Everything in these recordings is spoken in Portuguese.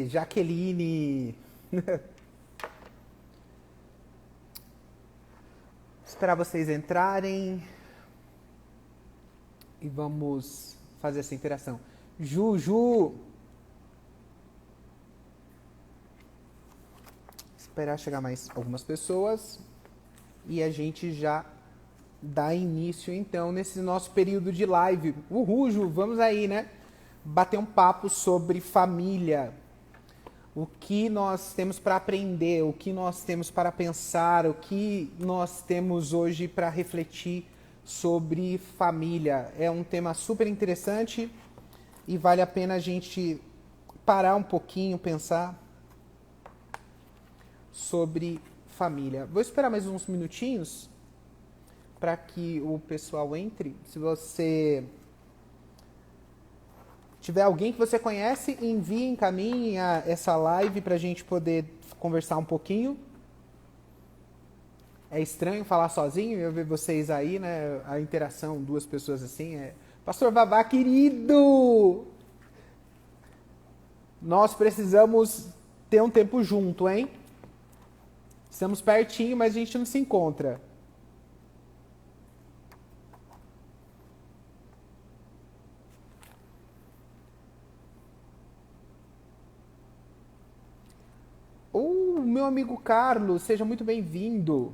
Jaqueline. Esperar vocês entrarem e vamos fazer essa interação. Juju. Esperar chegar mais algumas pessoas e a gente já dá início então nesse nosso período de live. Uhul, Ju, vamos aí, né? Bater um papo sobre família. O que nós temos para aprender, o que nós temos para pensar, o que nós temos hoje para refletir sobre família. É um tema super interessante e vale a pena a gente parar um pouquinho, pensar sobre família. Vou esperar mais uns minutinhos para que o pessoal entre. Se você tiver alguém que você conhece, envie, encaminhe essa live para a gente poder conversar um pouquinho. É estranho falar sozinho, eu ver vocês aí, né? A interação, duas pessoas assim. Pastor Vavá, querido! Nós precisamos ter um tempo junto, hein? Estamos pertinho, mas a gente não se encontra. Meu amigo Carlos, seja muito bem-vindo.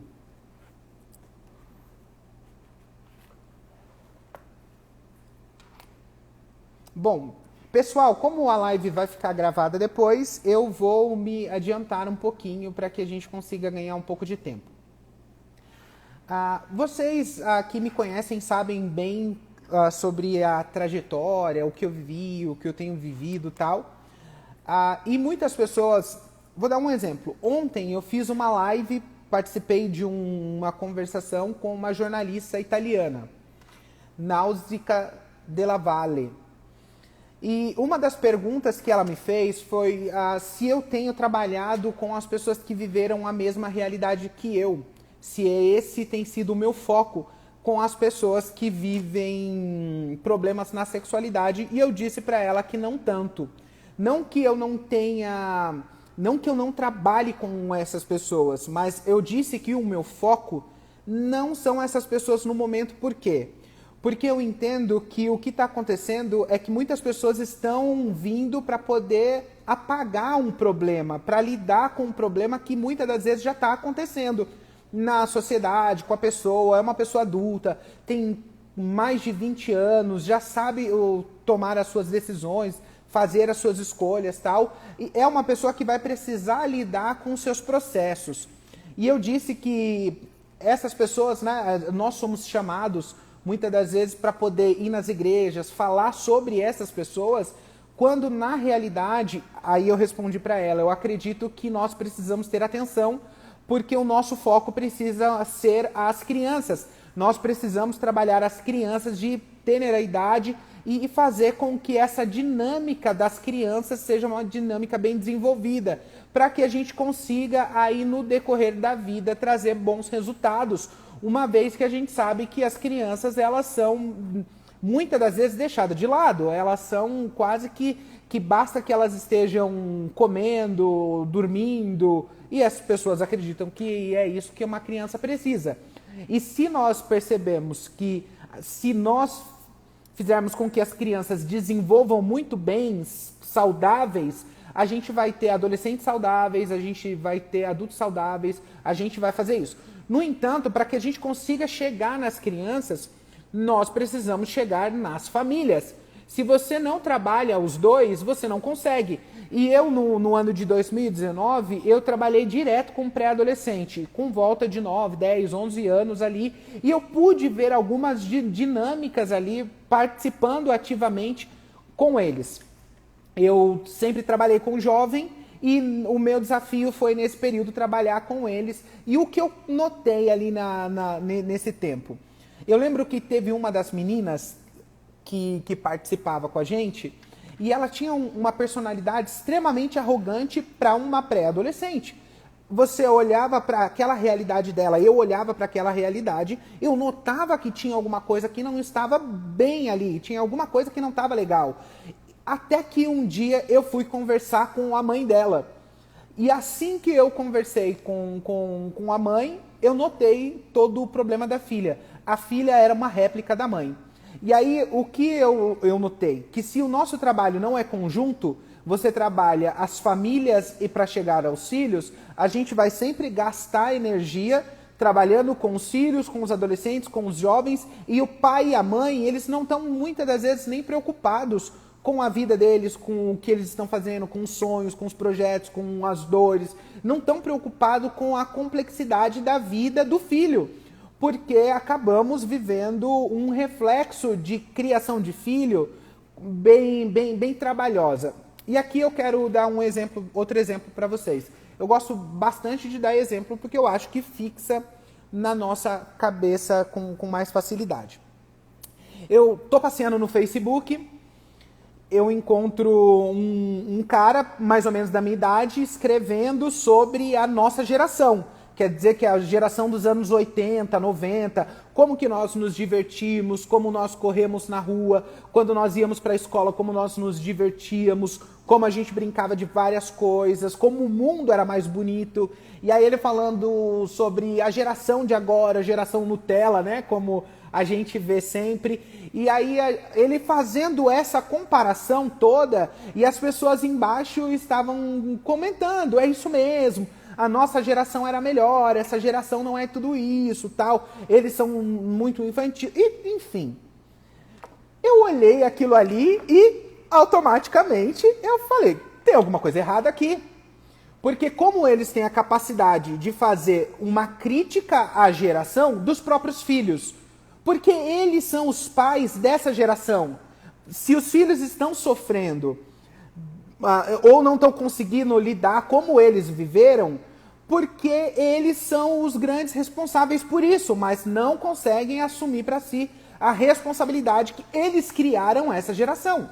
Bom, pessoal, como a live vai ficar gravada depois, eu vou me adiantar um pouquinho para que a gente consiga ganhar um pouco de tempo. Vocês que me conhecem sabem bem sobre a trajetória, o que eu vivi, o que eu tenho vivido e tal. E muitas pessoas... Vou dar um exemplo. Ontem eu fiz uma live, participei de uma conversação com uma jornalista italiana, Nausicaa Della Valle. E uma das perguntas que ela me fez foi se eu tenho trabalhado com as pessoas que viveram a mesma realidade que eu. Se esse tem sido o meu foco com as pessoas que vivem problemas na sexualidade. E eu disse para ela que não tanto. Não que eu não tenha... Não que eu não trabalhe com essas pessoas, mas eu disse que o meu foco não são essas pessoas no momento. Por quê? Porque eu entendo que o que está acontecendo é que muitas pessoas estão vindo para poder apagar um problema, para lidar com um problema que muitas das vezes já está acontecendo na sociedade, com a pessoa. É uma pessoa adulta, tem mais de 20 anos, já sabe tomar as suas decisões, fazer as suas escolhas, tal, e é uma pessoa que vai precisar lidar com os seus processos. E eu disse que essas pessoas, né, nós somos chamados muitas das vezes para poder ir nas igrejas, falar sobre essas pessoas, quando na realidade, aí eu respondi para ela, eu acredito que nós precisamos ter atenção, porque o nosso foco precisa ser as crianças. Nós precisamos trabalhar as crianças de tenera idade e fazer com que essa dinâmica das crianças seja uma dinâmica bem desenvolvida, para que a gente consiga aí no decorrer da vida trazer bons resultados, uma vez que a gente sabe que as crianças elas são muitas das vezes deixadas de lado, elas são quase que basta que elas estejam comendo, dormindo, e as pessoas acreditam que é isso que uma criança precisa. E se nós percebemos que se nós fizermos com que as crianças desenvolvam muito bem, saudáveis, a gente vai ter adolescentes saudáveis, a gente vai ter adultos saudáveis, a gente vai fazer isso. No entanto, para que a gente consiga chegar nas crianças, nós precisamos chegar nas famílias. Se você não trabalha os dois, você não consegue. E eu, no ano de 2019, eu trabalhei direto com pré-adolescente, com volta de 9, 10, 11 anos ali, e eu pude ver algumas dinâmicas ali, participando ativamente com eles. Eu sempre trabalhei com jovem, e o meu desafio foi nesse período trabalhar com eles. E o que eu notei ali nesse tempo? Eu lembro que teve uma das meninas que participava com a gente, e ela tinha uma personalidade extremamente arrogante para uma pré-adolescente. Você olhava para aquela realidade dela, eu olhava para aquela realidade, eu notava que tinha alguma coisa que não estava bem ali, tinha alguma coisa que não estava legal. Até que um dia eu fui conversar com a mãe dela. E assim que eu conversei com a mãe, eu notei todo o problema da filha. A filha era uma réplica da mãe. E aí, o que eu notei? Que se o nosso trabalho não é conjunto, você trabalha as famílias e para chegar aos filhos, a gente vai sempre gastar energia trabalhando com os filhos, com os adolescentes, com os jovens, e o pai e a mãe, eles não estão muitas das vezes nem preocupados com a vida deles, com o que eles estão fazendo, com os sonhos, com os projetos, com as dores. Não estão preocupados com a complexidade da vida do filho, porque acabamos vivendo um reflexo de criação de filho bem trabalhosa. E aqui eu quero dar outro exemplo para vocês. Eu gosto bastante de dar exemplo porque eu acho que fixa na nossa cabeça com mais facilidade. Eu tô passeando no Facebook, eu encontro um cara mais ou menos da minha idade escrevendo sobre a nossa geração. Quer dizer que a geração dos anos 80, 90, como que nós nos divertimos, como nós corremos na rua, quando nós íamos para a escola, como nós nos divertíamos, como a gente brincava de várias coisas, como o mundo era mais bonito. E aí ele falando sobre a geração de agora, a geração Nutella, né, como a gente vê sempre. E aí ele fazendo essa comparação toda e as pessoas embaixo estavam comentando, é isso mesmo. A nossa geração era melhor, essa geração não é tudo isso, tal. Eles são muito infantis, enfim. Eu olhei aquilo ali e automaticamente eu falei, tem alguma coisa errada aqui. Porque como eles têm a capacidade de fazer uma crítica à geração dos próprios filhos, porque eles são os pais dessa geração. Se os filhos estão sofrendo ou não estão conseguindo lidar como eles viveram, porque eles são os grandes responsáveis por isso, mas não conseguem assumir para si a responsabilidade que eles criaram essa geração.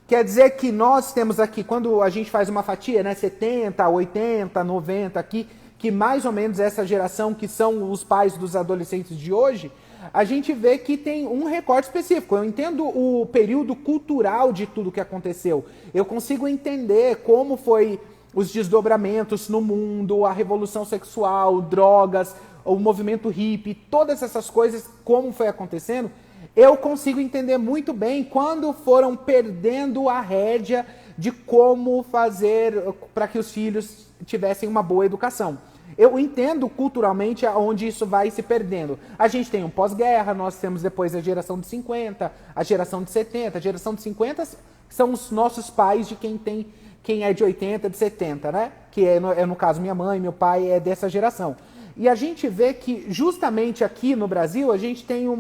Quer dizer que nós temos aqui, quando a gente faz uma fatia, né, 70, 80, 90 aqui, que mais ou menos essa geração que são os pais dos adolescentes de hoje, a gente vê que tem um recorte específico. Eu entendo o período cultural de tudo que aconteceu. Eu consigo entender como foi os desdobramentos no mundo, a revolução sexual, drogas, o movimento hippie, todas essas coisas, como foi acontecendo. Eu consigo entender muito bem quando foram perdendo a rédea de como fazer para que os filhos tivessem uma boa educação. Eu entendo culturalmente aonde isso vai se perdendo. A gente tem um pós-guerra, nós temos depois a geração de 50, a geração de 70. A geração de 50 são os nossos pais de quem é de 80, de 70, né? Que é no caso minha mãe, meu pai é dessa geração. E a gente vê que justamente aqui no Brasil a gente tem um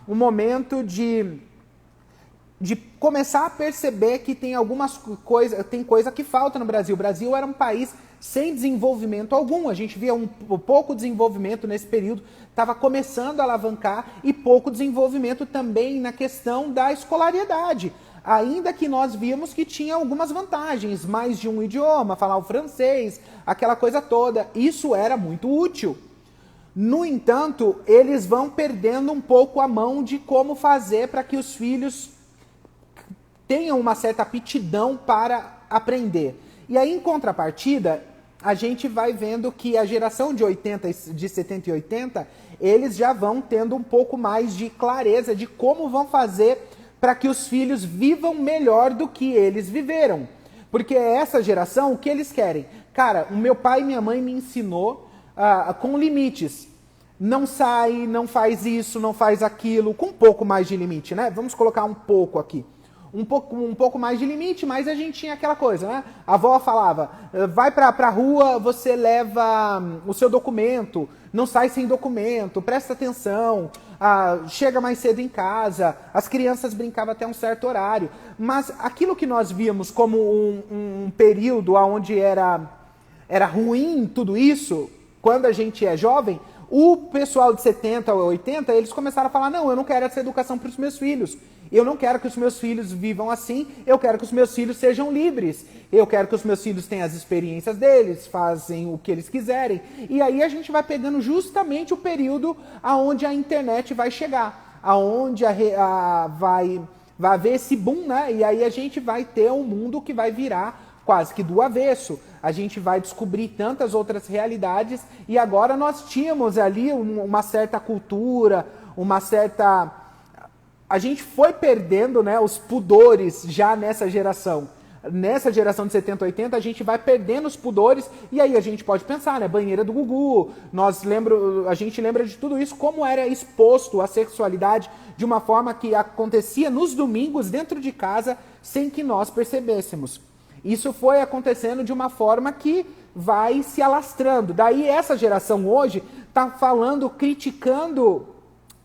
momento de começar a perceber que tem algumas coisas, tem coisa que falta no Brasil. O Brasil era um país sem desenvolvimento algum. A gente via um pouco desenvolvimento nesse período, estava começando a alavancar, e pouco desenvolvimento também na questão da escolaridade. Ainda que nós víamos que tinha algumas vantagens, mais de um idioma, falar o francês, aquela coisa toda. Isso era muito útil. No entanto, eles vão perdendo um pouco a mão de como fazer para que os filhos tenham uma certa aptidão para aprender. E aí, em contrapartida, a gente vai vendo que a geração de 70 e 80, eles já vão tendo um pouco mais de clareza de como vão fazer para que os filhos vivam melhor do que eles viveram. Porque essa geração, o que eles querem? Cara, o meu pai e minha mãe me ensinou com limites. Não sai, não faz isso, não faz aquilo, com um pouco mais de limite, né? Vamos colocar um pouco aqui. Um pouco mais de limite, mas a gente tinha aquela coisa, né? A avó falava, vai pra rua, você leva o seu documento, não sai sem documento, presta atenção, chega mais cedo em casa, as crianças brincavam até um certo horário. Mas aquilo que nós víamos como um período onde era ruim tudo isso, quando a gente é jovem, o pessoal de 70 ou 80, eles começaram a falar, não, eu não quero essa educação para os meus filhos. Eu não quero que os meus filhos vivam assim, eu quero que os meus filhos sejam livres. Eu quero que os meus filhos tenham as experiências deles, fazem o que eles quiserem. E aí a gente vai pegando justamente o período aonde a internet vai chegar, aonde vai vai haver esse boom, né? E aí a gente vai ter um mundo que vai virar quase que do avesso. A gente vai descobrir tantas outras realidades e agora nós tínhamos ali uma certa cultura, uma certa... A gente foi perdendo, né, os pudores já nessa geração. Nessa geração de 70, 80, a gente vai perdendo os pudores e aí a gente pode pensar, né, banheira do Gugu, a gente lembra de tudo isso, como era exposto a sexualidade de uma forma que acontecia nos domingos dentro de casa sem que nós percebêssemos. Isso foi acontecendo de uma forma que vai se alastrando. Daí essa geração hoje está falando, criticando,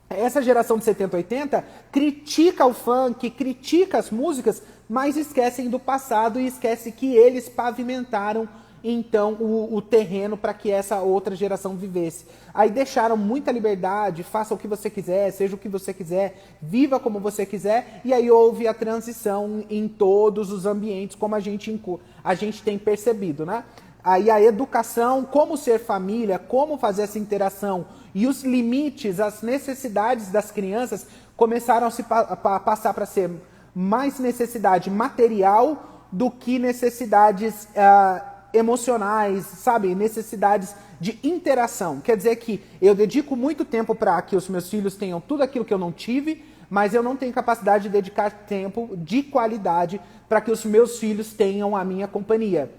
essa geração de 70, 80 critica o funk, critica as músicas, mas esquecem do passado e esquecem que eles pavimentaram então o terreno para que essa outra geração vivesse. Aí deixaram muita liberdade, faça o que você quiser, seja o que você quiser, viva como você quiser, e aí houve a transição em todos os ambientes, como a gente tem percebido, né? Aí a educação, como ser família, como fazer essa interação e os limites, as necessidades das crianças começaram a passar para ser mais necessidade material do que necessidades emocionais, sabe? Necessidades de interação. Quer dizer que eu dedico muito tempo para que os meus filhos tenham tudo aquilo que eu não tive, mas eu não tenho capacidade de dedicar tempo de qualidade para que os meus filhos tenham a minha companhia.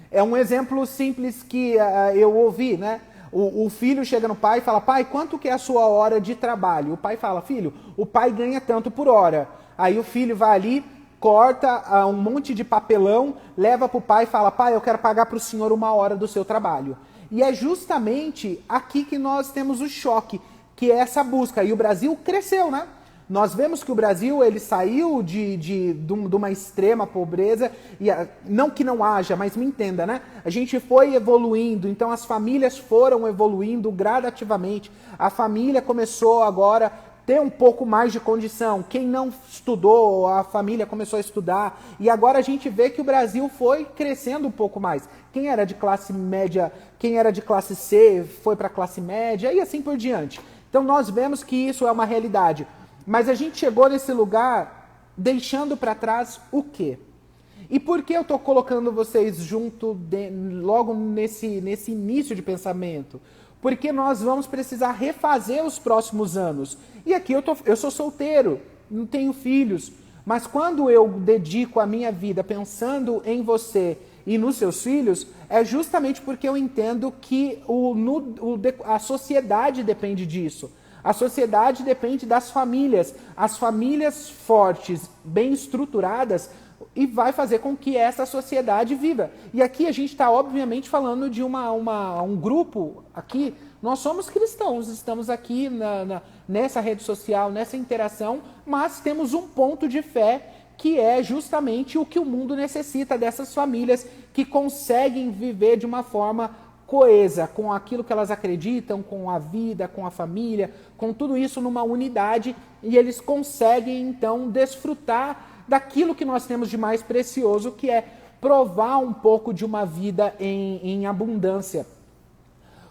É um exemplo simples que eu ouvi, né? O filho chega no pai e fala, pai, quanto que é a sua hora de trabalho? O pai fala, filho, o pai ganha tanto por hora. Aí o filho vai ali, corta um monte de papelão, leva para o pai e fala, pai, eu quero pagar para o senhor 1 hora do seu trabalho. E é justamente aqui que nós temos o choque, que é essa busca. E o Brasil cresceu, né? Nós vemos que o Brasil ele saiu de uma extrema pobreza, e não que não haja, mas me entenda, né? A gente foi evoluindo, então as famílias foram evoluindo gradativamente. A família começou agora a ter um pouco mais de condição. Quem não estudou, a família começou a estudar. E agora a gente vê que o Brasil foi crescendo um pouco mais. Quem era de classe média, quem era de classe C, foi para a classe média e assim por diante. Então nós vemos que isso é uma realidade. Mas a gente chegou nesse lugar deixando para trás o quê? E por que eu estou colocando vocês junto logo nesse início de pensamento? Porque nós vamos precisar refazer os próximos anos. E aqui eu sou solteiro, não tenho filhos. Mas quando eu dedico a minha vida pensando em você e nos seus filhos, é justamente porque eu entendo que a sociedade depende disso. A sociedade depende das famílias. As famílias fortes, bem estruturadas, e vai fazer com que essa sociedade viva. E aqui a gente está, obviamente, falando de um grupo aqui. Nós somos cristãos, estamos aqui nessa rede social, nessa interação, mas temos um ponto de fé que é justamente o que o mundo necessita dessas famílias que conseguem viver de uma forma coesa, com aquilo que elas acreditam, com a vida, com a família, com tudo isso numa unidade, e eles conseguem então desfrutar daquilo que nós temos de mais precioso, que é provar um pouco de uma vida em abundância.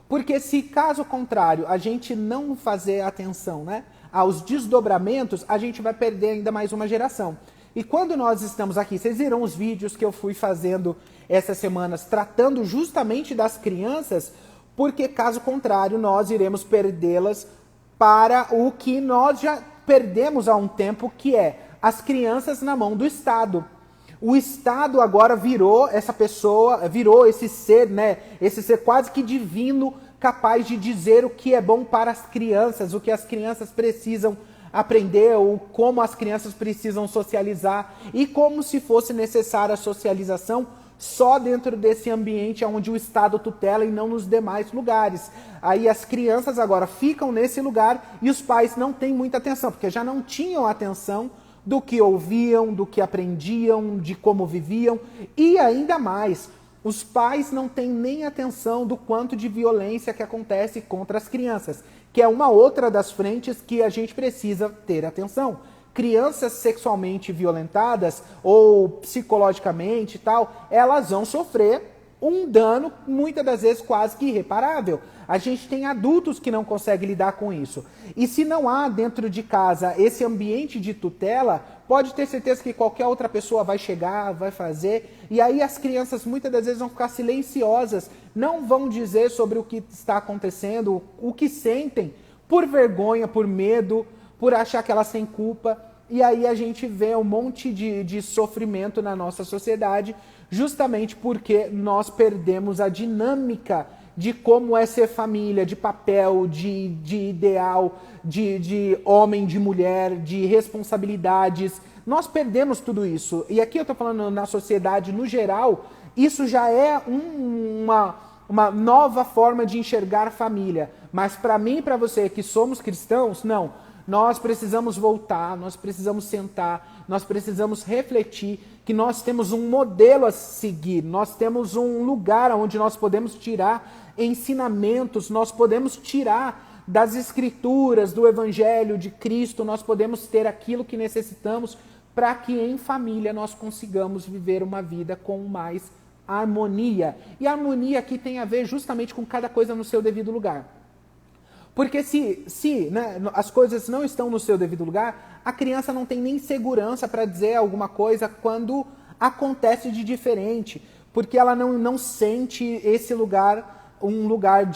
Porque se caso contrário a gente não fazer atenção, né, aos desdobramentos, a gente vai perder ainda mais uma geração. E quando nós estamos aqui, vocês viram os vídeos que eu fui fazendo essas semanas, tratando justamente das crianças, porque caso contrário nós iremos perdê-las para o que nós já perdemos há um tempo, que é as crianças na mão do Estado. O Estado agora virou essa pessoa, virou esse ser, né? Esse ser quase que divino, capaz de dizer o que é bom para as crianças, o que as crianças precisam aprender, ou como as crianças precisam socializar, e como se fosse necessária a socialização só dentro desse ambiente onde o Estado tutela e não nos demais lugares. Aí as crianças agora ficam nesse lugar e os pais não têm muita atenção, porque já não tinham atenção do que ouviam, do que aprendiam, de como viviam, e ainda mais, os pais não têm nem atenção do quanto de violência que acontece contra as crianças, que é uma outra das frentes que a gente precisa ter atenção. Crianças sexualmente violentadas ou psicologicamente e tal, elas vão sofrer um dano, muitas das vezes quase que irreparável. A gente tem adultos que não conseguem lidar com isso. E se não há dentro de casa esse ambiente de tutela, pode ter certeza que qualquer outra pessoa vai chegar, vai fazer, e aí as crianças muitas das vezes vão ficar silenciosas, não vão dizer sobre o que está acontecendo, o que sentem, por vergonha, por medo, por achar que elas têm culpa. E aí a gente vê um monte de sofrimento na nossa sociedade, justamente porque nós perdemos a dinâmica de como é ser família, de papel, de ideal, de homem, de mulher, de responsabilidades. Nós perdemos tudo isso. E aqui eu estou falando na sociedade no geral, isso já é uma nova forma de enxergar família. Mas para mim e para você que somos cristãos, não. Nós precisamos voltar, nós precisamos sentar, nós precisamos refletir que nós temos um modelo a seguir, nós temos um lugar onde nós podemos tirar ensinamentos, nós podemos tirar das escrituras, do evangelho de Cristo, nós podemos ter aquilo que necessitamos para que em família nós consigamos viver uma vida com mais harmonia. E a harmonia aqui tem a ver justamente com cada coisa no seu devido lugar. Porque se né, as coisas não estão no seu devido lugar, a criança não tem nem segurança para dizer alguma coisa quando acontece de diferente. Porque ela não sente esse lugar, um lugar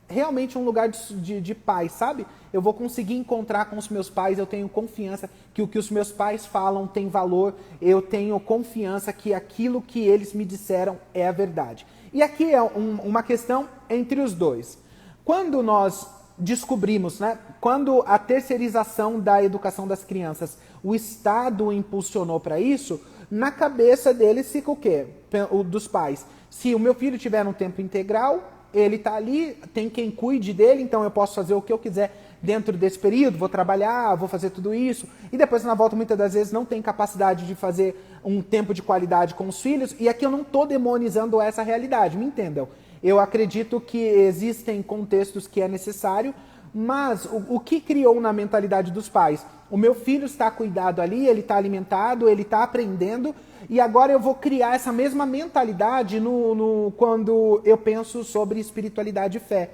realmente um lugar de paz, sabe? Eu vou conseguir encontrar com os meus pais, eu tenho confiança que o que os meus pais falam tem valor, eu tenho confiança que aquilo que eles me disseram é a verdade. E aqui é uma questão entre os dois. Quando nós descobrimos, né, quando a terceirização da educação das crianças, o Estado impulsionou para isso, na cabeça deles fica o quê? Dos pais. Se o meu filho tiver um tempo integral, ele está ali, tem quem cuide dele, então eu posso fazer o que eu quiser dentro desse período, vou trabalhar, vou fazer tudo isso, e depois na volta muitas das vezes não tem capacidade de fazer um tempo de qualidade com os filhos, e aqui eu não estou demonizando essa realidade, me entendam. Eu acredito que existem contextos que é necessário, mas o que criou na mentalidade dos pais? O meu filho está cuidado ali, ele está alimentado, ele está aprendendo, e agora eu vou criar essa mesma mentalidade quando eu penso sobre espiritualidade e fé.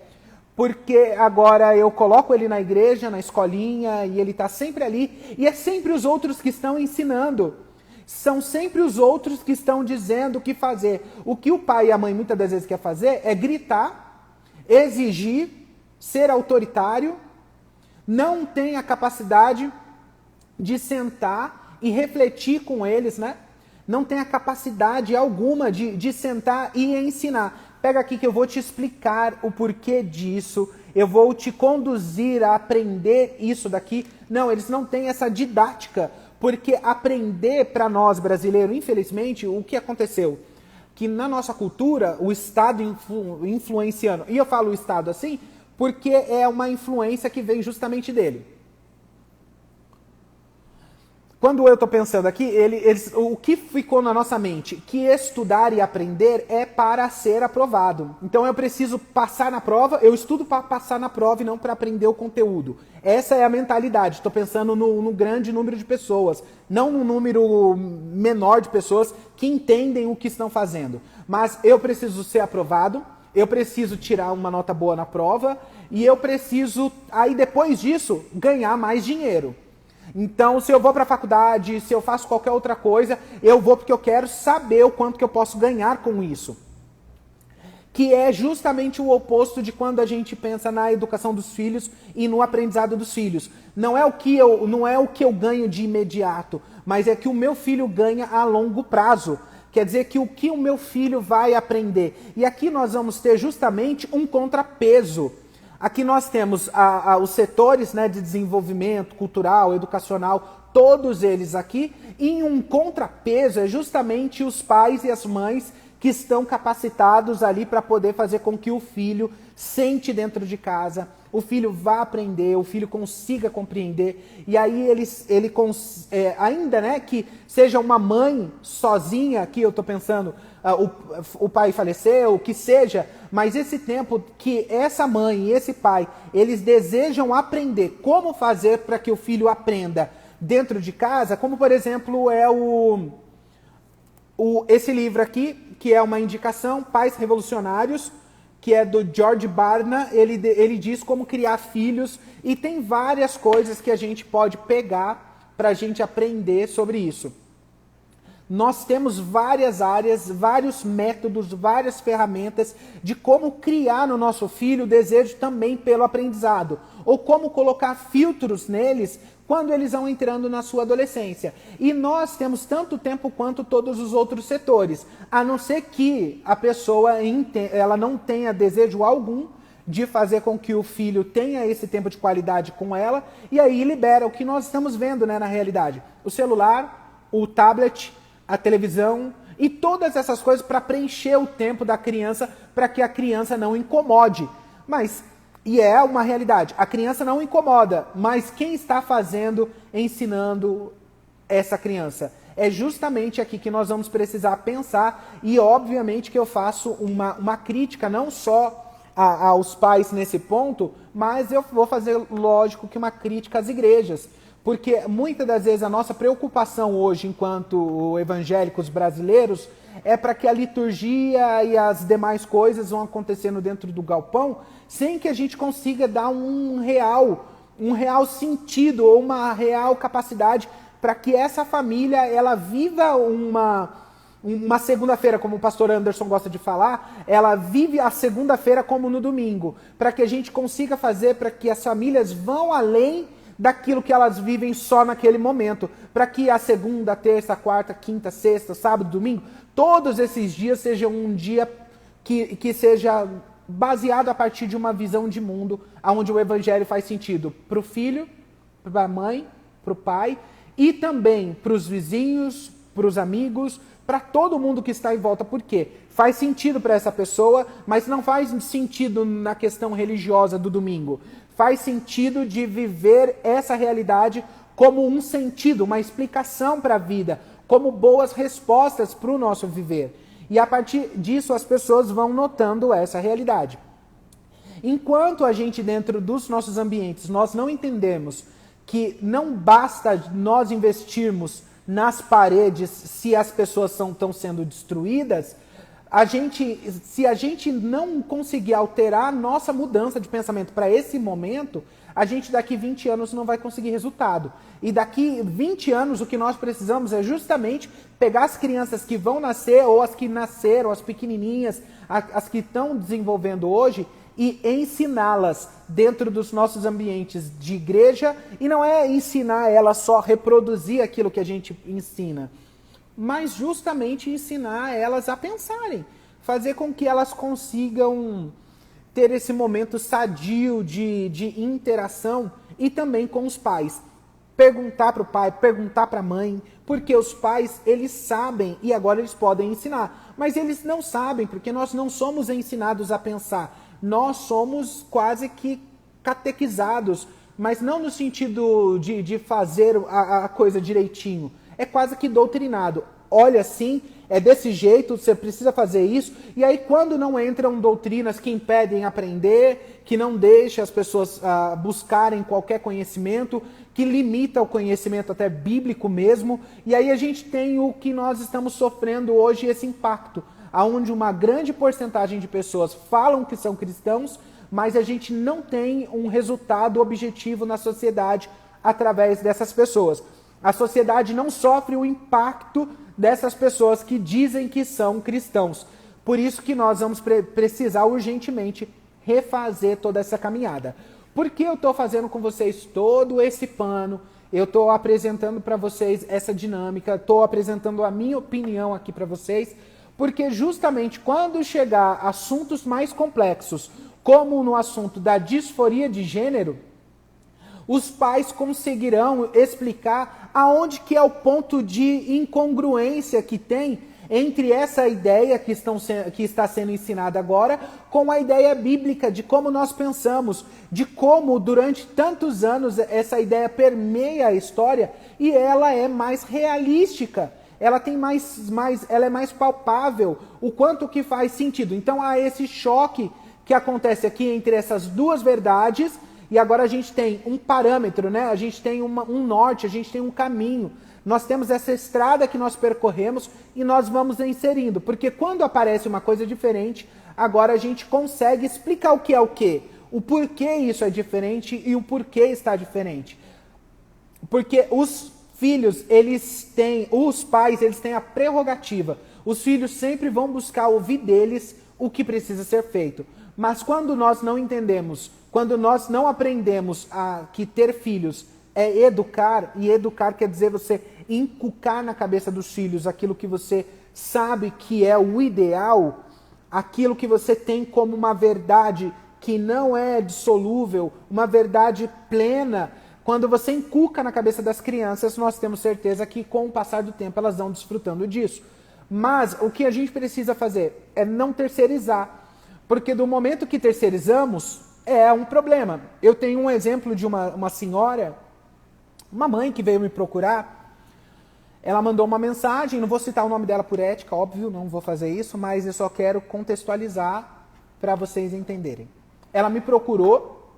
Porque agora eu coloco ele na igreja, na escolinha, e ele está sempre ali, e é sempre os outros que estão ensinando. São sempre os outros que estão dizendo o que fazer. O que o pai e a mãe muitas das vezes quer fazer é gritar, exigir, ser autoritário, não tem a capacidade de sentar e refletir com eles, né? Não tem a capacidade alguma de sentar e ensinar. Pega aqui que eu vou te explicar o porquê disso, eu vou te conduzir a aprender isso daqui. Não, eles não têm essa didática, porque aprender para nós brasileiros, infelizmente, o que aconteceu? Que na nossa cultura, o Estado influenciando, e eu falo o Estado assim, porque é uma influência que vem justamente dele. Quando eu estou pensando aqui, o que ficou na nossa mente? Que estudar e aprender é para ser aprovado. Então eu preciso passar na prova, eu estudo para passar na prova e não para aprender o conteúdo. Essa é a mentalidade. Estou pensando no grande número de pessoas, não no número menor de pessoas que entendem o que estão fazendo. Mas eu preciso ser aprovado, eu preciso tirar uma nota boa na prova e eu preciso, aí depois disso, ganhar mais dinheiro. Então, se eu vou para a faculdade, se eu faço qualquer outra coisa, eu vou porque eu quero saber o quanto que eu posso ganhar com isso. Que é justamente o oposto de quando a gente pensa na educação dos filhos e no aprendizado dos filhos. Não é o que eu ganho de imediato, mas é que o meu filho ganha a longo prazo. Quer dizer que o que o meu filho vai aprender. E aqui nós vamos ter justamente um contrapeso. Aqui nós temos os setores, né, de desenvolvimento cultural, educacional, todos eles aqui, e um contrapeso é justamente os pais e as mães que estão capacitados ali para poder fazer com que o filho sente dentro de casa, o filho vá aprender, o filho consiga compreender, e aí ainda, né, que seja uma mãe sozinha, aqui eu estou pensando, o pai faleceu, o que seja, mas esse tempo que essa mãe e esse pai, eles desejam aprender como fazer para que o filho aprenda dentro de casa, como por exemplo é esse livro aqui, que é uma indicação, Pais Revolucionários, que é do George Barna, ele diz como criar filhos, e tem várias coisas que a gente pode pegar para a gente aprender sobre isso. Nós temos várias áreas, vários métodos, várias ferramentas de como criar no nosso filho o desejo também pelo aprendizado, ou como colocar filtros neles quando eles vão entrando na sua adolescência. E nós temos tanto tempo quanto todos os outros setores, a não ser que a pessoa ela não tenha desejo algum de fazer com que o filho tenha esse tempo de qualidade com ela, e aí libera o que nós estamos vendo, né, na realidade. O celular, o tablet, a televisão e todas essas coisas para preencher o tempo da criança, para que a criança não incomode. E é uma realidade, a criança não incomoda, mas quem está ensinando essa criança? É justamente aqui que nós vamos precisar pensar, e obviamente que eu faço uma crítica não só aos pais nesse ponto, mas eu vou fazer, lógico, que uma crítica às igrejas. Porque muitas das vezes a nossa preocupação hoje, enquanto evangélicos brasileiros, é para que a liturgia e as demais coisas vão acontecendo dentro do galpão, sem que a gente consiga dar um real sentido ou uma real capacidade para que essa família ela viva uma segunda-feira, como o pastor Anderson gosta de falar, ela vive a segunda-feira como no domingo, para que a gente consiga fazer para que as famílias vão além daquilo que elas vivem só naquele momento, para que a segunda, terça, quarta, quinta, sexta, sábado, domingo, todos esses dias sejam um dia que seja baseado a partir de uma visão de mundo, onde o evangelho faz sentido para o filho, para a mãe, para o pai, e também para os vizinhos, para os amigos, para todo mundo que está em volta. Por quê? Faz sentido para essa pessoa, mas não faz sentido na questão religiosa do domingo. Faz sentido de viver essa realidade como um sentido, uma explicação para a vida, como boas respostas para o nosso viver. E a partir disso as pessoas vão notando essa realidade. Enquanto a gente dentro dos nossos ambientes, nós não entendemos que não basta nós investirmos nas paredes se as pessoas estão sendo destruídas, se a gente não conseguir alterar a nossa mudança de pensamento para esse momento, a gente daqui 20 anos não vai conseguir resultado. E daqui 20 anos o que nós precisamos é justamente pegar as crianças que vão nascer, ou as que nasceram, as pequenininhas, as que estão desenvolvendo hoje, e ensiná-las dentro dos nossos ambientes de igreja, e não é ensinar elas só a reproduzir aquilo que a gente ensina, mas justamente ensinar elas a pensarem, fazer com que elas consigam ter esse momento sadio de interação, e também com os pais. Perguntar para o pai, perguntar para a mãe, porque os pais, eles sabem e agora eles podem ensinar, mas eles não sabem, porque nós não somos ensinados a pensar, nós somos quase que catequizados, mas não no sentido de fazer a coisa direitinho, é quase que doutrinado. Olha, assim, é desse jeito, você precisa fazer isso. E aí quando não entram doutrinas que impedem aprender, que não deixam as pessoas buscarem qualquer conhecimento, que limita o conhecimento até bíblico mesmo, e aí a gente tem o que nós estamos sofrendo hoje, esse impacto, onde uma grande porcentagem de pessoas falam que são cristãos, mas a gente não tem um resultado objetivo na sociedade através dessas pessoas. A sociedade não sofre o impacto dessas pessoas que dizem que são cristãos. Por isso que nós vamos precisar urgentemente refazer toda essa caminhada. Por que eu estou fazendo com vocês todo esse pano? Eu estou apresentando para vocês essa dinâmica, estou apresentando a minha opinião aqui para vocês, porque justamente quando chegar assuntos mais complexos, como no assunto da disforia de gênero, os pais conseguirão explicar aonde que é o ponto de incongruência que tem entre essa ideia que está sendo ensinada agora com a ideia bíblica de como nós pensamos, de como durante tantos anos essa ideia permeia a história e ela é mais realística, ela tem ela é mais palpável, o quanto que faz sentido. Então há esse choque que acontece aqui entre essas duas verdades, e agora a gente tem um parâmetro, né? A gente tem um norte, a gente tem um caminho. Nós temos essa estrada que nós percorremos e nós vamos inserindo. Porque quando aparece uma coisa diferente, agora a gente consegue explicar o que é o quê. O porquê isso é diferente e o porquê está diferente. Porque os filhos, os pais, eles têm a prerrogativa. Os filhos sempre vão buscar ouvir deles o que precisa ser feito. Mas quando nós não entendemos, quando nós não aprendemos que ter filhos é educar, e educar quer dizer você inculcar na cabeça dos filhos aquilo que você sabe que é o ideal, aquilo que você tem como uma verdade que não é dissolúvel, uma verdade plena. Quando você inculca na cabeça das crianças, nós temos certeza que com o passar do tempo elas vão desfrutando disso. Mas o que a gente precisa fazer é não terceirizar, porque do momento que terceirizamos, é um problema. Eu tenho um exemplo de uma senhora, uma mãe que veio me procurar. Ela mandou uma mensagem, não vou citar o nome dela por ética, óbvio, não vou fazer isso, mas eu só quero contextualizar para vocês entenderem. Ela me procurou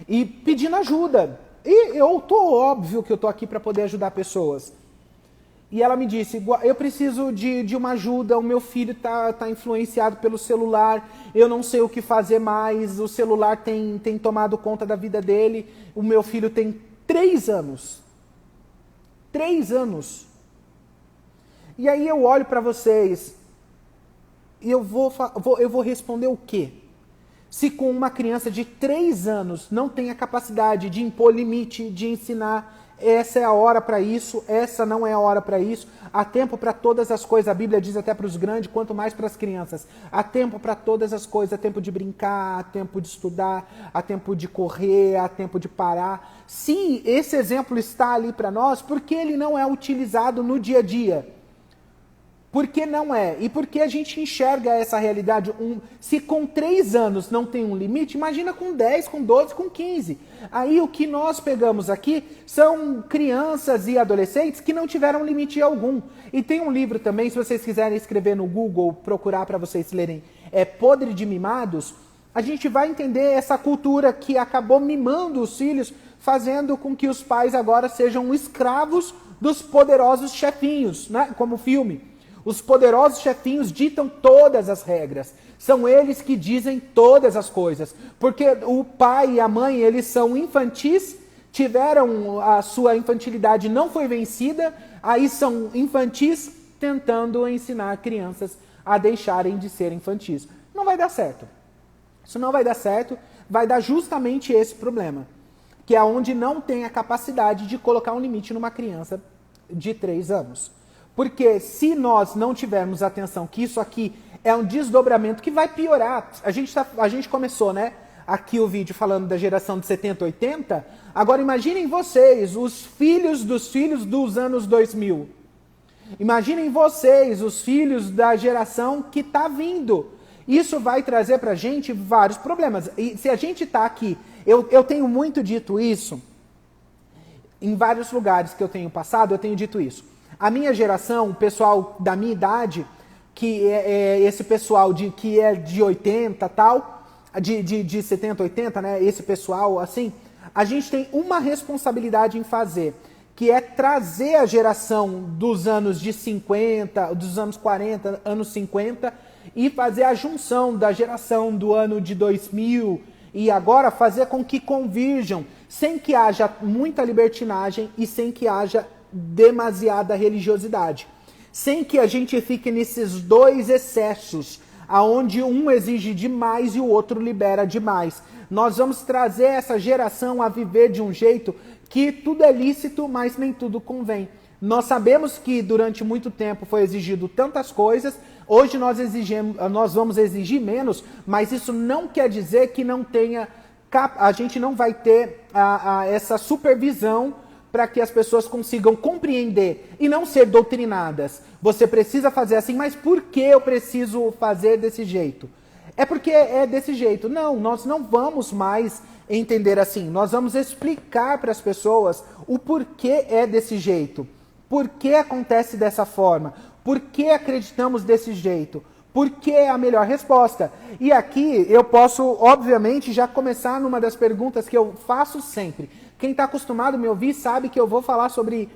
e pedindo ajuda. E óbvio que eu tô aqui para poder ajudar pessoas. E ela me disse, eu preciso de uma ajuda, o meu filho tá influenciado pelo celular, eu não sei o que fazer mais, o celular tem tomado conta da vida dele, o meu filho tem 3 anos. 3 anos. E aí eu olho para vocês e eu vou responder o quê? Se com uma criança de 3 anos não tem a capacidade de impor limite, de ensinar, essa é a hora para isso, essa não é a hora para isso, há tempo para todas as coisas, a Bíblia diz até para os grandes, quanto mais para as crianças, há tempo para todas as coisas, há tempo de brincar, há tempo de estudar, há tempo de correr, há tempo de parar. Se esse exemplo está ali para nós, por que ele não é utilizado no dia a dia? Por que não é? E por que a gente enxerga essa realidade? Se com 3 anos não tem um limite, imagina com 10, com 12, com 15. Aí o que nós pegamos aqui são crianças e adolescentes que não tiveram limite algum. E tem um livro também, se vocês quiserem escrever no Google, procurar para vocês lerem, Podre de Mimados, a gente vai entender essa cultura que acabou mimando os filhos, fazendo com que os pais agora sejam escravos dos poderosos chefinhos, né? Como o filme. Os poderosos chefinhos ditam todas as regras. São eles que dizem todas as coisas. Porque o pai e a mãe, eles são infantis, tiveram a sua infantilidade, não foi vencida, aí são infantis tentando ensinar crianças a deixarem de ser infantis. Não vai dar certo. Isso não vai dar certo, vai dar justamente esse problema. Que é onde não tem a capacidade de colocar um limite numa criança de 3 anos. Porque se nós não tivermos atenção que isso aqui é um desdobramento que vai piorar. A gente começou, né, aqui o vídeo falando da geração de 70, 80. Agora imaginem vocês, os filhos dos anos 2000. Imaginem vocês, os filhos da geração que está vindo. Isso vai trazer para a gente vários problemas. E se a gente está aqui, eu tenho muito dito isso, em vários lugares que eu tenho passado, eu tenho dito isso. A minha geração, o pessoal da minha idade, que é esse pessoal que é de 80 tal, de 70, 80, né? Esse pessoal, assim, a gente tem uma responsabilidade em fazer, que é trazer a geração dos anos de 50, dos anos 40, anos 50, e fazer a junção da geração do ano de 2000, e agora fazer com que convirjam, sem que haja muita libertinagem e sem que haja demasiada religiosidade. Sem que a gente fique nesses dois excessos, aonde um exige demais e o outro libera demais. Nós vamos trazer essa geração a viver de um jeito que tudo é lícito, mas nem tudo convém. Nós sabemos que durante muito tempo foi exigido tantas coisas, hoje nós vamos exigir menos, mas isso não quer dizer que não tenha, a gente não vai ter essa supervisão para que as pessoas consigam compreender e não ser doutrinadas. Você precisa fazer assim, mas por que eu preciso fazer desse jeito? É porque é desse jeito. Não, nós não vamos mais entender assim. Nós vamos explicar para as pessoas o porquê é desse jeito. Por que acontece dessa forma? Por que acreditamos desse jeito? porque é a melhor resposta. E aqui eu posso, obviamente, já começar numa das perguntas que eu faço sempre. Quem está acostumado a me ouvir sabe que eu vou falar sobre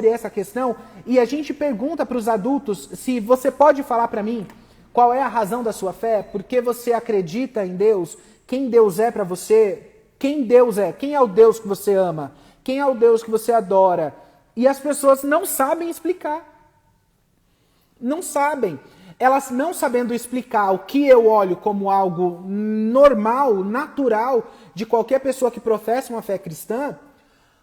essa questão. E a gente pergunta para os adultos se você pode falar para mim qual é a razão da sua fé, por que você acredita em Deus, quem Deus é para você, quem Deus é, quem é o Deus que você ama, quem é o Deus que você adora. E as pessoas não sabem explicar. Não sabem. Elas não sabendo explicar o que eu olho como algo normal, natural, de qualquer pessoa que professa uma fé cristã,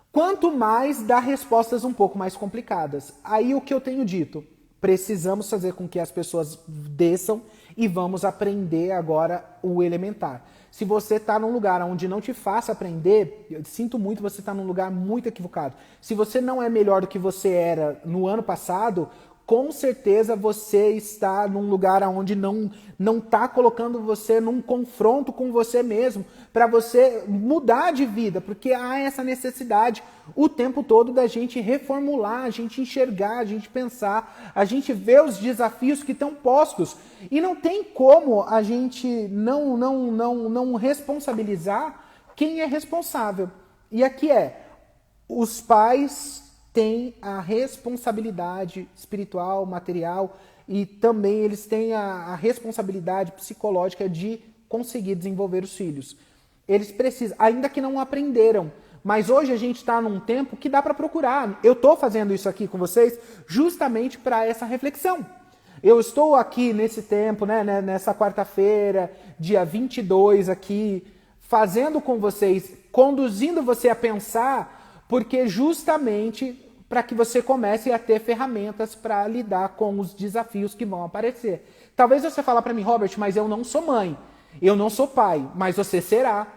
quanto mais dar respostas um pouco mais complicadas. Aí o que eu tenho dito? Precisamos fazer com que as pessoas desçam e vamos aprender agora o elementar. Se você está num lugar onde não te faça aprender, eu sinto muito, você está num lugar muito equivocado. Se você não é melhor do que você era no ano passado, com certeza você está num lugar onde não está colocando você num confronto com você mesmo, para você mudar de vida, porque há essa necessidade o tempo todo da gente reformular, a gente enxergar, a gente pensar, a gente ver os desafios que estão postos. E não tem como a gente não responsabilizar quem é responsável. E aqui os pais têm a responsabilidade espiritual, material, e também eles têm a responsabilidade psicológica de conseguir desenvolver os filhos. Eles precisam, ainda que não aprenderam, mas hoje a gente está num tempo que dá para procurar. Eu estou fazendo isso aqui com vocês justamente para essa reflexão. Eu estou aqui nesse tempo, né, nessa quarta-feira, dia 22 aqui, fazendo com vocês, conduzindo você a pensar, porque justamente para que você comece a ter ferramentas para lidar com os desafios que vão aparecer. Talvez você fale para mim, Robert, mas eu não sou mãe, eu não sou pai, mas você será.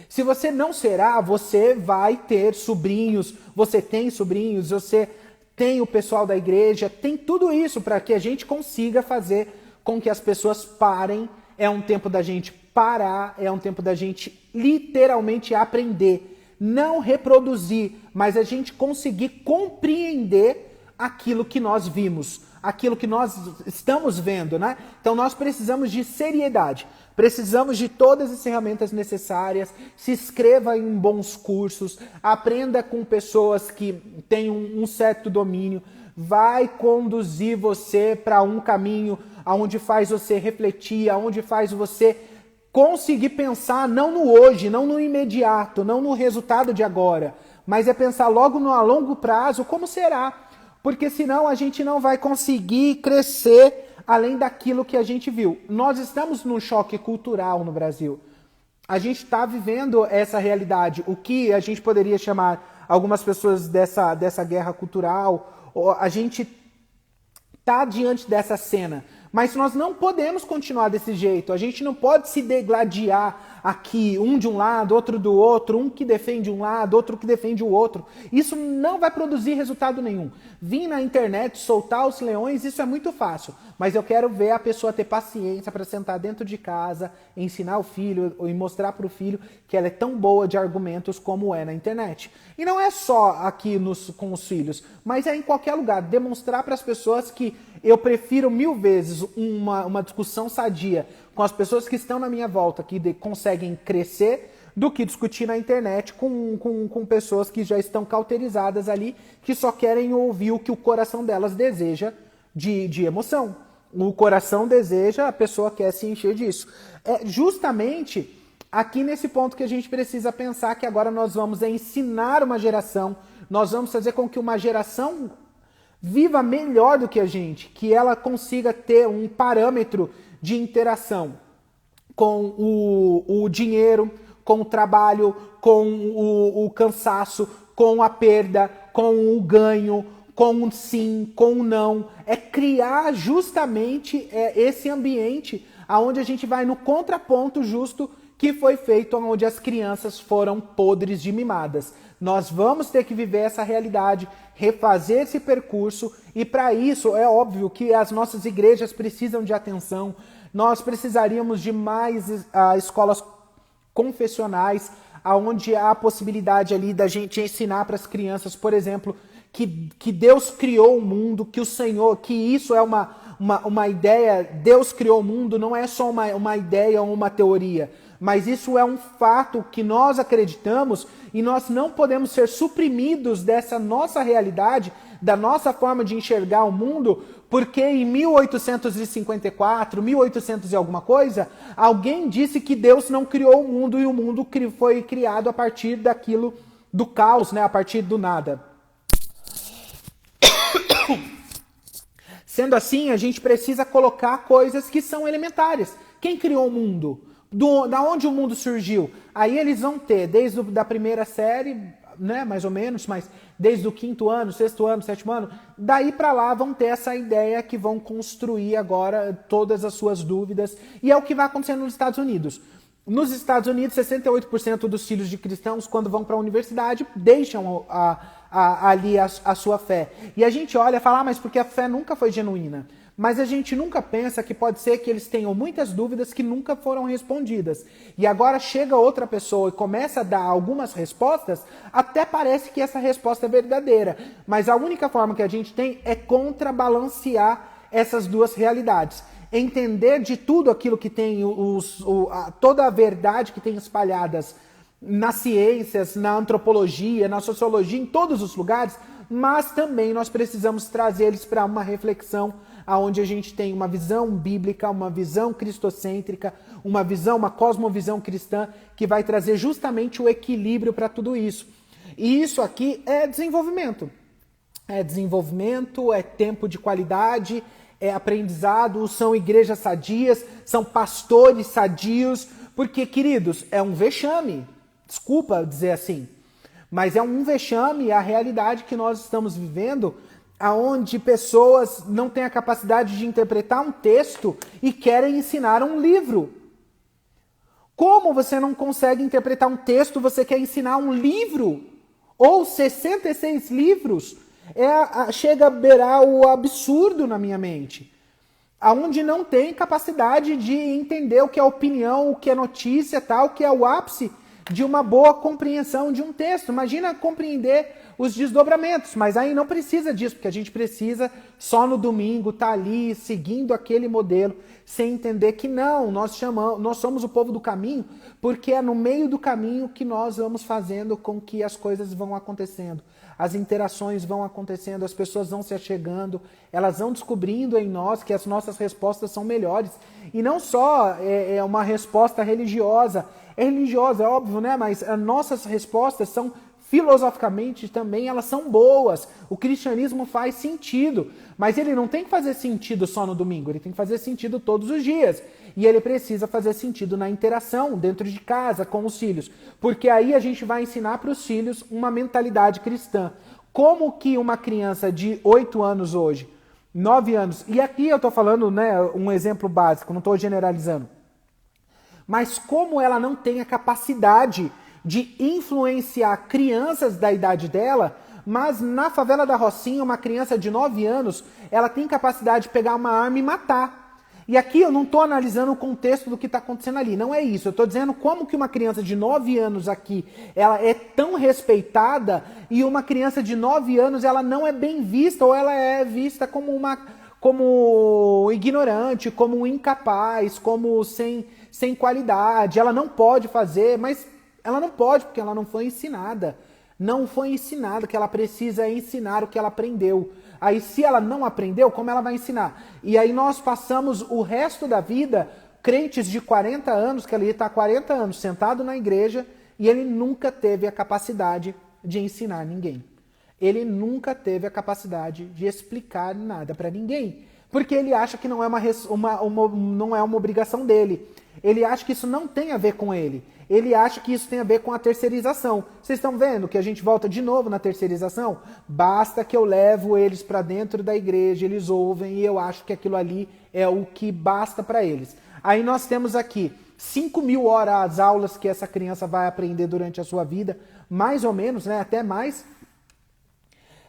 Se você não será, você vai ter sobrinhos, você tem sobrinhos, você tem o pessoal da igreja, tem tudo isso para que a gente consiga fazer com que as pessoas parem. É um tempo da gente parar, é um tempo da gente literalmente aprender. Não reproduzir, mas a gente conseguir compreender aquilo que nós vimos, aquilo que nós estamos vendo, né? Então nós precisamos de seriedade, precisamos de todas as ferramentas necessárias, se inscreva em bons cursos, aprenda com pessoas que têm um certo domínio, vai conduzir você para um caminho onde faz você refletir, onde faz você conseguir pensar não no hoje, não no imediato, não no resultado de agora, mas é pensar logo no a longo prazo como será, porque senão a gente não vai conseguir crescer além daquilo que a gente viu. Nós estamos num choque cultural no Brasil. A gente está vivendo essa realidade, o que a gente poderia chamar algumas pessoas dessa guerra cultural, a gente está diante dessa cena. Mas nós não podemos continuar desse jeito. A gente não pode se degladiar aqui, um de um lado, outro do outro, um que defende um lado, outro que defende o outro. Isso não vai produzir resultado nenhum. Vir na internet, soltar os leões, isso é muito fácil. Mas eu quero ver a pessoa ter paciência para sentar dentro de casa, ensinar o filho e mostrar para o filho que ela é tão boa de argumentos como é na internet. E não é só aqui com os filhos, mas é em qualquer lugar. Demonstrar para as pessoas que eu prefiro 1000 vezes uma discussão sadia com as pessoas que estão na minha volta, que conseguem crescer, do que discutir na internet com pessoas que já estão cauterizadas ali, que só querem ouvir o que o coração delas deseja de emoção. O coração deseja, a pessoa quer se encher disso. É justamente aqui nesse ponto que a gente precisa pensar que agora nós vamos ensinar uma geração, nós vamos fazer com que uma geração viva melhor do que a gente, que ela consiga ter um parâmetro de interação com o dinheiro, com o trabalho, com o cansaço, com a perda, com o ganho, com o sim, com o não. É criar justamente esse ambiente onde a gente vai no contraponto justo que foi feito onde as crianças foram podres de mimadas. Nós vamos ter que viver essa realidade, refazer esse percurso, e para isso é óbvio que as nossas igrejas precisam de atenção. Nós precisaríamos de mais escolas confessionais, onde há a possibilidade ali da gente ensinar para as crianças, por exemplo, que Deus criou o mundo, que o Senhor, que isso é uma ideia, Deus criou o mundo, não é só uma ideia ou uma teoria, mas isso é um fato que nós acreditamos e nós não podemos ser suprimidos dessa nossa realidade, da nossa forma de enxergar o mundo, porque em 1854, 1800 e alguma coisa, alguém disse que Deus não criou o mundo e o mundo foi criado a partir daquilo, do caos, né? A partir do nada. Sendo assim, a gente precisa colocar coisas que são elementares. Quem criou o mundo? Da onde o mundo surgiu? Aí eles vão ter, desde a primeira série, né, mais ou menos, mas desde o 5º ano, 6º ano, 7º ano, daí para lá vão ter essa ideia que vão construir agora todas as suas dúvidas, e é o que vai acontecendo nos Estados Unidos. Nos Estados Unidos, 68% dos filhos de cristãos, quando vão para a universidade, deixam ali a sua fé. E a gente olha e fala, mas porque a fé nunca foi genuína. Mas a gente nunca pensa que pode ser que eles tenham muitas dúvidas que nunca foram respondidas. E agora chega outra pessoa e começa a dar algumas respostas, até parece que essa resposta é verdadeira. Mas a única forma que a gente tem é contrabalancear essas duas realidades. Entender de tudo aquilo que tem, toda a verdade que tem espalhadas nas ciências, na antropologia, na sociologia, em todos os lugares, mas também nós precisamos trazer eles para uma reflexão onde a gente tem uma visão bíblica, uma visão cristocêntrica, uma cosmovisão cristã que vai trazer justamente o equilíbrio para tudo isso. E isso aqui é desenvolvimento. É desenvolvimento, é tempo de qualidade, é aprendizado, são igrejas sadias, são pastores sadios, porque, queridos, é um vexame, desculpa dizer assim, mas é um vexame a realidade que nós estamos vivendo, aonde pessoas não têm a capacidade de interpretar um texto e querem ensinar um livro. Como você não consegue interpretar um texto, você quer ensinar um livro? Ou 66 livros? Chega a beirar o absurdo na minha mente. Aonde não tem capacidade de entender o que é opinião, o que é notícia, tal, o que é o ápice de uma boa compreensão de um texto. Imagina compreender os desdobramentos, mas aí não precisa disso, porque a gente precisa só no domingo estar ali seguindo aquele modelo, sem entender que não, nós somos o povo do caminho, porque é no meio do caminho que nós vamos fazendo com que as coisas vão acontecendo. As interações vão acontecendo, as pessoas vão se achegando, elas vão descobrindo em nós que as nossas respostas são melhores. E não só é uma resposta religiosa, é óbvio, né? Mas as nossas respostas são, filosoficamente também, elas são boas. O cristianismo faz sentido, mas ele não tem que fazer sentido só no domingo, ele tem que fazer sentido todos os dias. E ele precisa fazer sentido na interação, dentro de casa, com os filhos. Porque aí a gente vai ensinar para os filhos uma mentalidade cristã. Como que uma criança de 8 anos hoje, 9 anos, e aqui eu estou falando, né, um exemplo básico, não estou generalizando, mas como ela não tem a capacidade de influenciar crianças da idade dela, mas na favela da Rocinha, uma criança de 9 anos, ela tem capacidade de pegar uma arma e matar. E aqui eu não estou analisando o contexto do que está acontecendo ali, não é isso. Eu estou dizendo como que uma criança de 9 anos aqui, ela é tão respeitada e uma criança de 9 anos, ela não é bem vista ou ela é vista como ignorante, como incapaz, como sem qualidade. Ela não pode fazer, mas ela não pode porque ela não foi ensinada. Não foi ensinada que ela precisa ensinar o que ela aprendeu. Aí se ela não aprendeu, como ela vai ensinar? E aí nós passamos o resto da vida, crentes de 40 anos, que ele está 40 anos sentado na igreja e ele nunca teve a capacidade de ensinar ninguém. Ele nunca teve a capacidade de explicar nada para ninguém. Porque ele acha que não é não é uma obrigação dele. Ele acha que isso não tem a ver com ele. Ele acha que isso tem a ver com a terceirização. Vocês estão vendo que a gente volta de novo na terceirização? Basta que eu levo eles para dentro da igreja, eles ouvem e eu acho que aquilo ali é o que basta para eles. Aí nós temos aqui 5.000 horas as aulas que essa criança vai aprender durante a sua vida, mais ou menos, né? Até mais.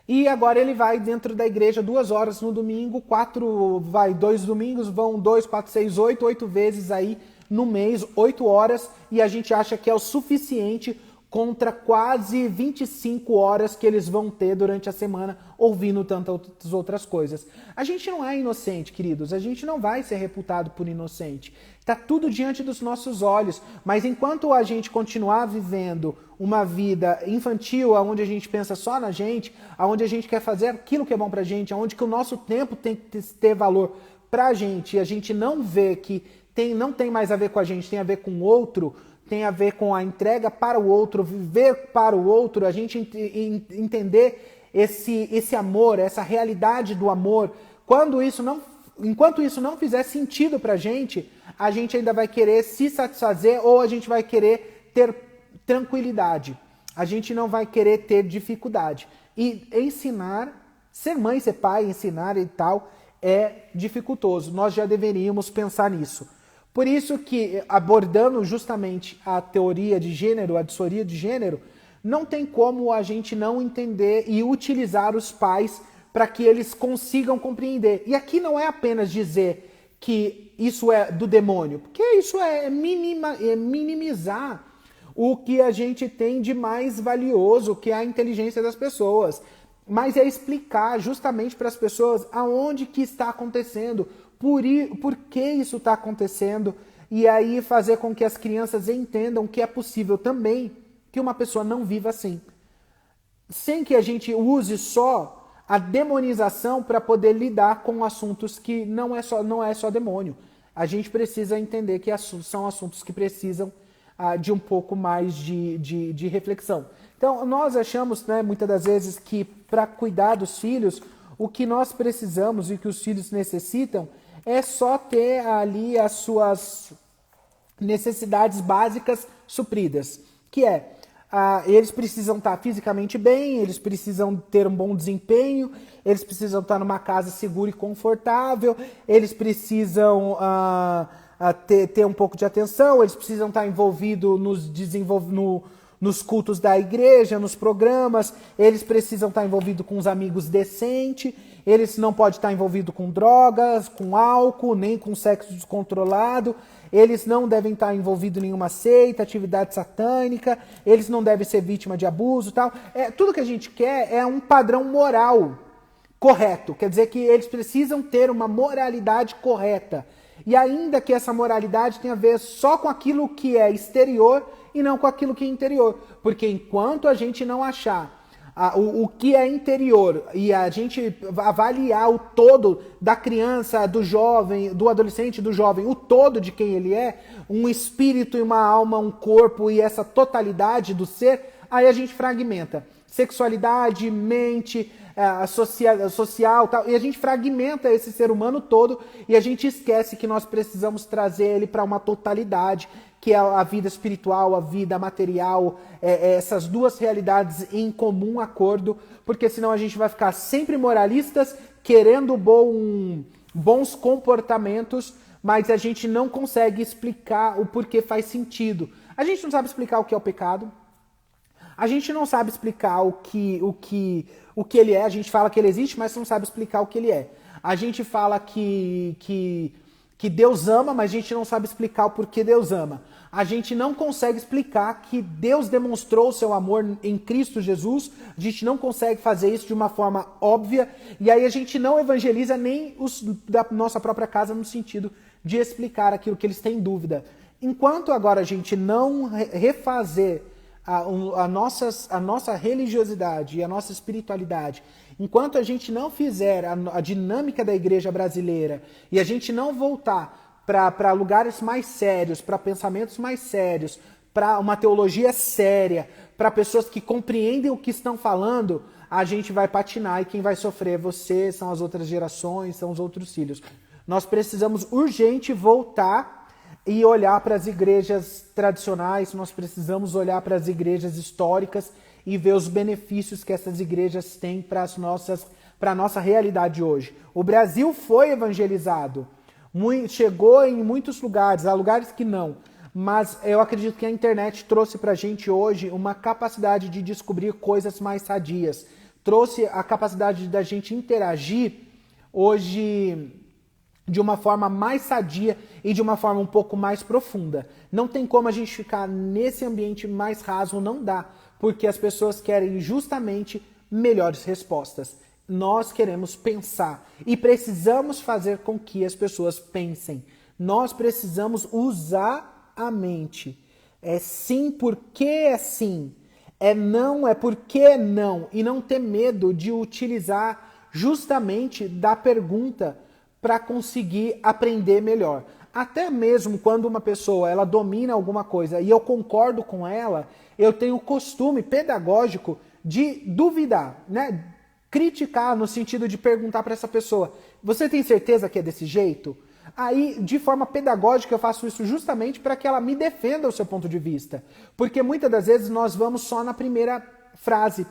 E agora ele vai dentro da igreja 2 horas no domingo, 2 domingos, vão 2, 4, 6, 8 vezes aí no mês, 8 horas, e a gente acha que é o suficiente contra quase 25 horas que eles vão ter durante a semana ouvindo tantas outras coisas. A gente não é inocente, queridos, a gente não vai ser reputado por inocente. Está tudo diante dos nossos olhos, mas enquanto a gente continuar vivendo uma vida infantil, onde a gente pensa só na gente, onde a gente quer fazer aquilo que é bom pra gente, onde que o nosso tempo tem que ter valor pra gente, e a gente não vê que não tem mais a ver com a gente, tem a ver com o outro, tem a ver com a entrega para o outro, viver para o outro, a gente entender esse amor, essa realidade do amor. Enquanto isso não fizer sentido pra gente, a gente ainda vai querer se satisfazer ou a gente vai querer ter tranquilidade. A gente não vai querer ter dificuldade. E ensinar, ser mãe, ser pai, ensinar e tal, é dificultoso. Nós já deveríamos pensar nisso. Por isso que, abordando justamente a teoria de gênero, a disforia de gênero, não tem como a gente não entender e utilizar os pais para que eles consigam compreender. E aqui não é apenas dizer que isso é do demônio, porque isso é minimizar o que a gente tem de mais valioso, que é a inteligência das pessoas. Mas é explicar justamente para as pessoas aonde que está acontecendo, por que isso está acontecendo, e aí fazer com que as crianças entendam que é possível também que uma pessoa não viva assim. Sem que a gente use só a demonização para poder lidar com assuntos que não é só demônio. A gente precisa entender que são assuntos que precisam de um pouco mais de reflexão. Então, nós achamos, né, muitas das vezes, que para cuidar dos filhos, o que nós precisamos e que os filhos necessitam é só ter ali as suas necessidades básicas supridas, que é, eles precisam estar fisicamente bem, eles precisam ter um bom desempenho, eles precisam estar numa casa segura e confortável, eles precisam ter um pouco de atenção, eles precisam estar envolvidos nos cultos da igreja, nos programas, eles precisam estar envolvidos com os amigos decentes, eles não podem estar envolvidos com drogas, com álcool, nem com sexo descontrolado, eles não devem estar envolvidos em nenhuma seita, atividade satânica, eles não devem ser vítima de abuso e tal. Tudo que a gente quer é um padrão moral correto, quer dizer que eles precisam ter uma moralidade correta. E ainda que essa moralidade tenha a ver só com aquilo que é exterior e não com aquilo que é interior. Porque enquanto a gente não achar o que é interior e a gente avaliar o todo da criança, do jovem, do adolescente, do jovem, o todo de quem ele é, um espírito e uma alma, um corpo e essa totalidade do ser, aí a gente fragmenta. Sexualidade, mente, social, tal, e a gente fragmenta esse ser humano todo e a gente esquece que nós precisamos trazer ele para uma totalidade, que é a vida espiritual, a vida material, essas duas realidades em comum acordo, porque senão a gente vai ficar sempre moralistas, querendo bons comportamentos, mas a gente não consegue explicar o porquê faz sentido. A gente não sabe explicar o que é o pecado, a gente não sabe explicar o que ele é, a gente fala que ele existe, mas não sabe explicar o que ele é. A gente fala que Deus ama, mas a gente não sabe explicar o porquê Deus ama. A gente não consegue explicar que Deus demonstrou o seu amor em Cristo Jesus, a gente não consegue fazer isso de uma forma óbvia, e aí a gente não evangeliza nem os da nossa própria casa no sentido de explicar aquilo que eles têm dúvida. Enquanto agora a gente não refazer a nossa religiosidade e a nossa espiritualidade, enquanto a gente não fizer a dinâmica da igreja brasileira e a gente não voltar para lugares mais sérios, para pensamentos mais sérios, para uma teologia séria, para pessoas que compreendem o que estão falando, a gente vai patinar e quem vai sofrer são as outras gerações, são os outros filhos. Nós precisamos urgente voltar e olhar para as igrejas tradicionais, nós precisamos olhar para as igrejas históricas e ver os benefícios que essas igrejas têm para a nossa realidade hoje. O Brasil foi evangelizado, chegou em muitos lugares, há lugares que não, mas eu acredito que a internet trouxe para a gente hoje uma capacidade de descobrir coisas mais sadias, trouxe a capacidade da gente interagir hoje de uma forma mais sadia e de uma forma um pouco mais profunda. Não tem como a gente ficar nesse ambiente mais raso, não dá, porque as pessoas querem justamente melhores respostas. Nós queremos pensar e precisamos fazer com que as pessoas pensem. Nós precisamos usar a mente. É sim porque é sim. É não, é porque é não. E não ter medo de utilizar justamente da pergunta para conseguir aprender melhor. Até mesmo quando uma pessoa ela domina alguma coisa e eu concordo com ela, eu tenho o costume pedagógico de duvidar, né? Criticar no sentido de perguntar para essa pessoa: você tem certeza que é desse jeito? Aí, de forma pedagógica, eu faço isso justamente para que ela me defenda o seu ponto de vista. Porque muitas das vezes nós vamos só na primeira frase.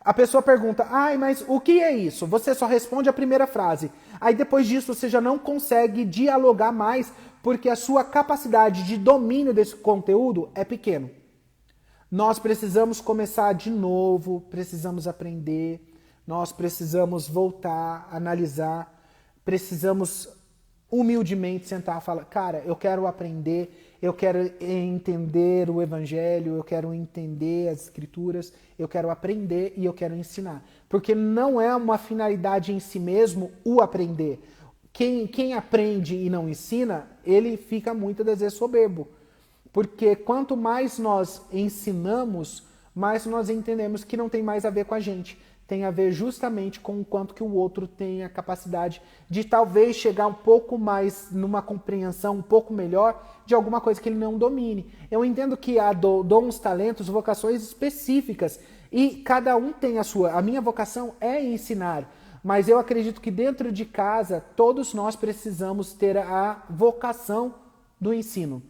A pessoa pergunta: ai, mas o que é isso? Você só responde a primeira frase. Aí depois disso você já não consegue dialogar mais, porque a sua capacidade de domínio desse conteúdo é pequeno. Nós precisamos começar de novo, precisamos aprender, nós precisamos voltar, analisar, precisamos humildemente sentar e falar: cara, eu quero aprender, eu quero entender o evangelho, eu quero entender as escrituras, eu quero aprender e eu quero ensinar. Porque não é uma finalidade em si mesmo o aprender. Quem aprende e não ensina, ele fica muitas das vezes soberbo. Porque quanto mais nós ensinamos, mais nós entendemos que não tem mais a ver com a gente. Tem a ver justamente com o quanto que o outro tem a capacidade de talvez chegar um pouco mais numa compreensão um pouco melhor de alguma coisa que ele não domine. Eu entendo que há dons, talentos, vocações específicas e cada um tem a sua. A minha vocação é ensinar, mas eu acredito que dentro de casa todos nós precisamos ter a vocação do ensino.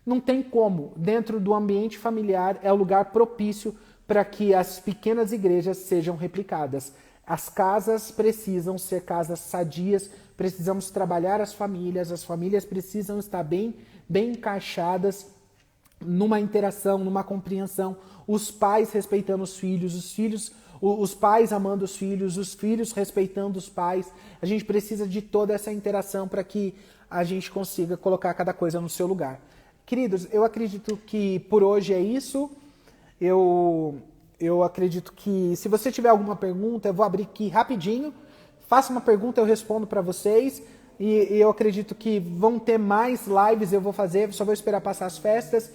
Não tem como, dentro do ambiente familiar é o lugar propício para que as pequenas igrejas sejam replicadas. As casas precisam ser casas sadias, precisamos trabalhar as famílias precisam estar bem encaixadas numa interação, numa compreensão, os pais respeitando os filhos, os pais amando os filhos respeitando os pais. A gente precisa de toda essa interação para que a gente consiga colocar cada coisa no seu lugar. Queridos, eu acredito que por hoje é isso. Eu acredito que se você tiver alguma pergunta, eu vou abrir aqui rapidinho. Faça uma pergunta, eu respondo para vocês. E eu acredito que vão ter mais lives, eu vou fazer, só vou esperar passar as festas,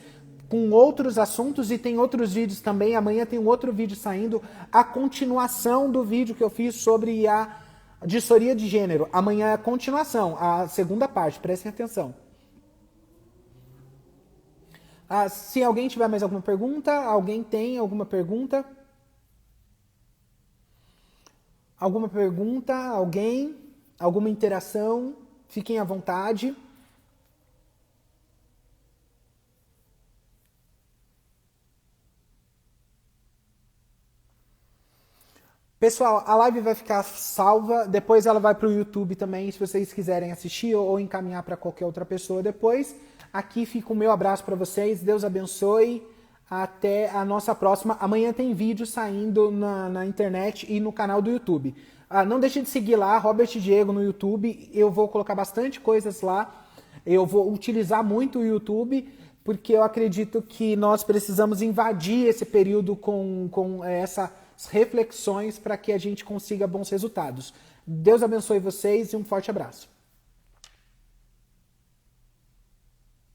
com outros assuntos e tem outros vídeos também. Amanhã tem um outro vídeo saindo, a continuação do vídeo que eu fiz sobre a disforia de gênero. Amanhã é a continuação, a segunda parte, prestem atenção. Se alguém tiver mais alguma pergunta, alguém tem alguma pergunta? Alguma pergunta? Alguém? Alguma interação? Fiquem à vontade. Pessoal, a live vai ficar salva, depois ela vai para o YouTube também, se vocês quiserem assistir ou encaminhar para qualquer outra pessoa depois. Aqui fica o meu abraço para vocês, Deus abençoe, até a nossa próxima. Amanhã tem vídeo saindo na internet e no canal do YouTube. Não deixe de seguir lá, Robert Diego no YouTube, eu vou colocar bastante coisas lá, eu vou utilizar muito o YouTube, porque eu acredito que nós precisamos invadir esse período com essas reflexões para que a gente consiga bons resultados. Deus abençoe vocês e um forte abraço.